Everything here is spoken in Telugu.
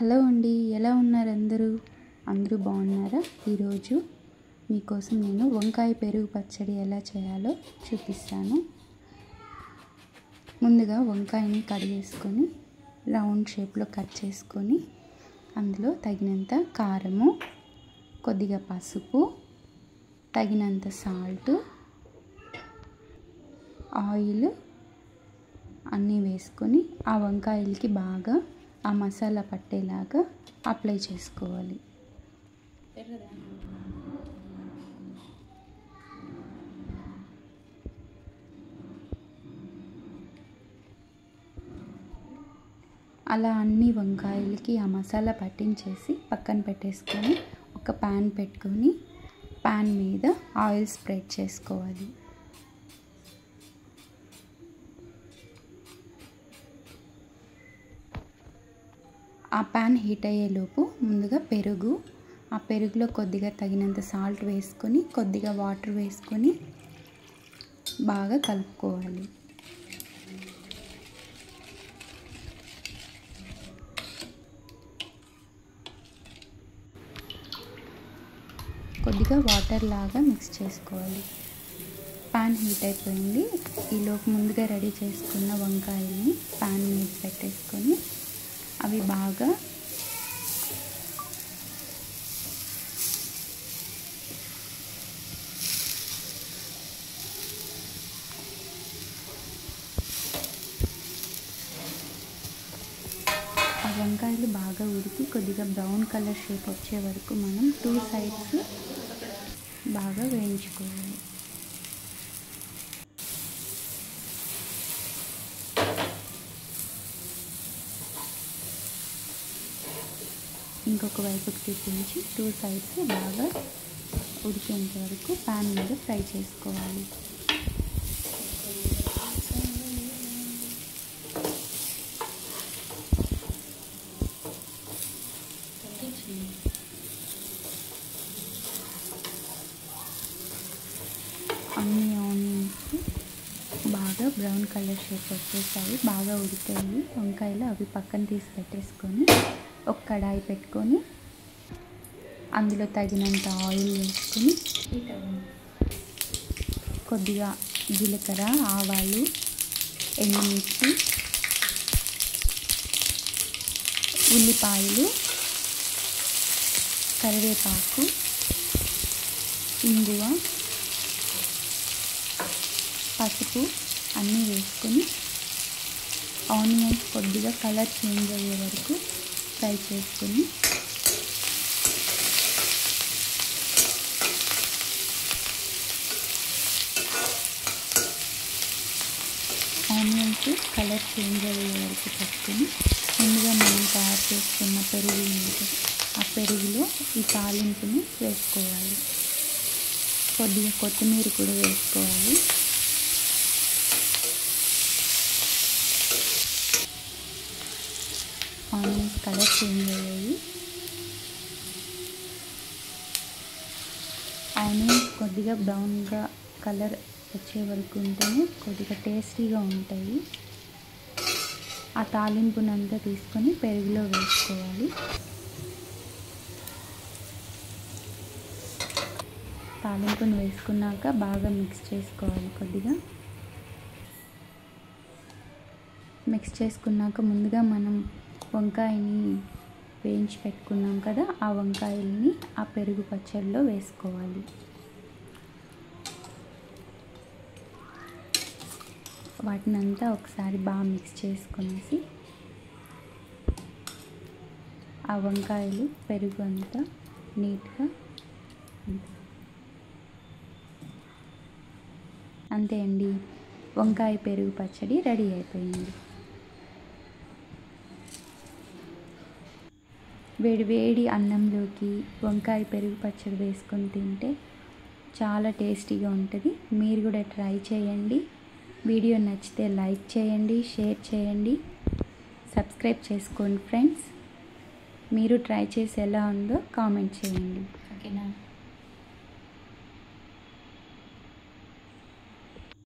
హలో అండి, ఎలా ఉన్నారు అందరూ బాగున్నారా? ఈరోజు మీకోసం నేను వంకాయ పెరుగు పచ్చడి ఎలా చేయాలో చూపిస్తాను. ముందుగా వంకాయని కడిగేసుకొని రౌండ్ షేప్లో కట్ చేసుకొని అందులో తగినంత కారము, కొద్దిగా పసుపు, తగినంత సాల్ట్, ఆయిల్ అన్నీ వేసుకొని ఆ వంకాయలకి బాగా ఆ మసాలా పట్టేలాగా అప్లై చేసుకోవాలి. అలా అన్ని వంకాయలకి ఆ మసాలా పట్టించేసి పక్కన పెట్టేసుకొని ఒక ప్యాన్ పెట్టుకొని ప్యాన్ మీద ఆయిల్ స్ప్రెడ్ చేసుకోవాలి. ఆ ప్యాన్ హీట్ అయ్యేలోపు ముందుగా ఆ పెరుగులో కొద్దిగా తగినంత సాల్ట్ వేసుకొని కొద్దిగా వాటర్ వేసుకొని బాగా కలుపుకోవాలి. కొద్దిగా వాటర్ లాగా మిక్స్ చేసుకోవాలి. ప్యాన్ హీట్ అయిపోయింది. ఈలోపు ముందుగా రెడీ చేసుకున్న వంకాయల్ని ప్యాన్ మీద పెట్టేసుకొని అవి బాగా వంకాయలు బాగా ఉడికి కొద్దిగా బ్రౌన్ కలర్ షేప్ వచ్చే వరకు మనం 2 సైడ్స్ బాగా వేయించుకోవాలి. ఇంకొక వైపుకి తిప్పించి 2 సైడ్స్ బాగా ఉడికేంత వరకు ప్యాన్ మీద ఫ్రై చేసుకోవాలి. అన్ని ఆనియన్స్ బాగా బ్రౌన్ కలర్ షేప్ వచ్చేసాయి, బాగా ఉడికాయి వంకాయలు. అవి పక్కన తీసి పెట్టేసుకొని ఒక కడాయి పెట్టుకొని అందులో తగినంత ఆయిల్ వేసుకొని కొద్దిగా జీలకర్ర, ఆవాలు, ఎండుమిర్చి, ఉల్లిపాయలు, కరివేపాకు, ఇంగువ, పసుపు అన్నీ వేసుకొని ఆనియన్స్ కొద్దిగా కలర్ చేంజ్ అయ్యే వరకు ఫ్రై చేసుకొని ఆనియన్స్ కలర్ చేంజ్ అయ్యే వరకు పెట్టుకొని ముందుగా మనం తయారు చేసుకున్న పెరుగు ఆ పెరుగులో ఈ తాలింపుని వేసుకోవాలి. కొద్దిగా కొత్తిమీర కూడా వేసుకోవాలి. ఆనియన్స్ కలర్ చేంజ్ అయ్యాయి. ఆనియన్స్ కొద్దిగా బ్రౌన్గా కలర్ వచ్చే వరకు ఉంటేనే కొద్దిగా టేస్టీగా ఉంటాయి. ఆ తాలింపునంతా తీసుకొని పెరుగులో వేసుకోవాలి. తాలింపును వేసుకున్నాక బాగా మిక్స్ చేసుకోవాలి. కొద్దిగా మిక్స్ చేసుకున్నాక ముందుగా మనం వంకాయని వేయించి పెట్టుకున్నాం కదా, ఆ వంకాయల్ని ఆ పెరుగు పచ్చడిలో వేసుకోవాలి. వాటినంతా ఒకసారి బాగా మిక్స్ చేసుకునేసి ఆ వంకాయలు పెరుగు అంతా నీట్గా అంతే అండి, వంకాయ పెరుగు పచ్చడి రెడీ అయిపోయింది. వేడి అన్నంలోకి వంకాయ పెరుగు పచ్చడి వేసుకొని తింటే చాలా టేస్టీగా ఉంటుంది. మీరు కూడా ట్రై చేయండి. వీడియో నచ్చితే లైక్ చేయండి, షేర్ చేయండి, సబ్స్క్రైబ్ చేసుకోండి ఫ్రెండ్స్. మీరు ట్రై చేసి ఎలా ఉందో కామెంట్ చేయండి. ఓకేనా?